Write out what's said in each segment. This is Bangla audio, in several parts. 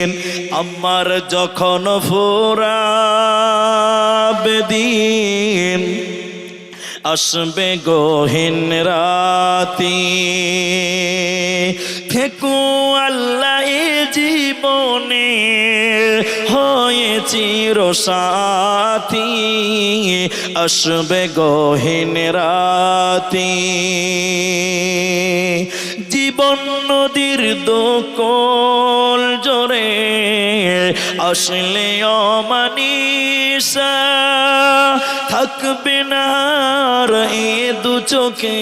আমার যখন ফুরাবে দিন আসবে গহীন রাতি থেকো আল্লাহ এ জীবনে হয়ে চিরসাথী আসবে গহীন রাতি জীবন নদীর দোকল জোরে আসলে অমানিসা থাকবে না আর এ দু চোখে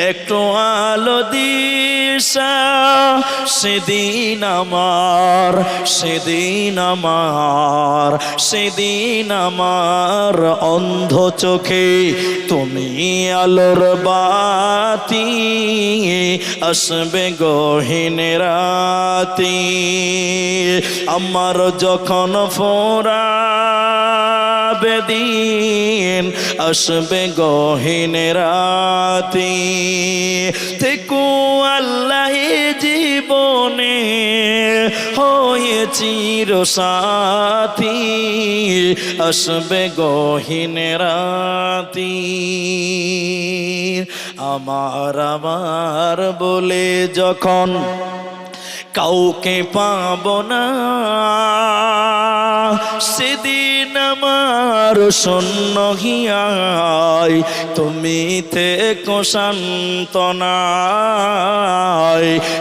একটু আলো দিশা সেদিন আমার অন্ধ চোখে তুমি আলোর বাতি আসবে গহীন রাতি আমার যখন ফোরাবে দিন আসবে গহীন রাতি থেকো আল্লাহ জীবনে হয়ে চিরসাথী আসবে গহীন রাতি আমার বলে যখন কাউকে পাব না সেদিন আমার শূন্য হিয়ায় তুমি থেকো সান্তনায়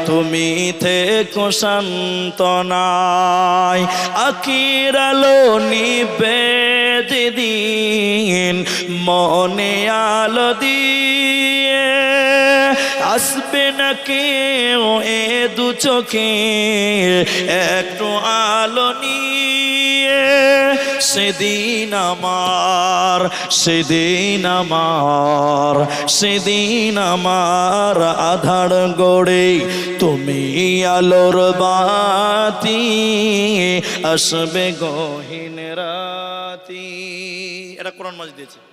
তুমি থেকো সান্তনায় আখির আলো নিবে যেদিন মনে আলো দিয়ে আসবে না কেউ এ দু চোখে একটু আলো নিয়ে সেদিন আমার আধার গড়ে তুমি আলোর বাতি আসবে গহীন রাতি। এটা কোরআন মাজিদ দিয়েছে।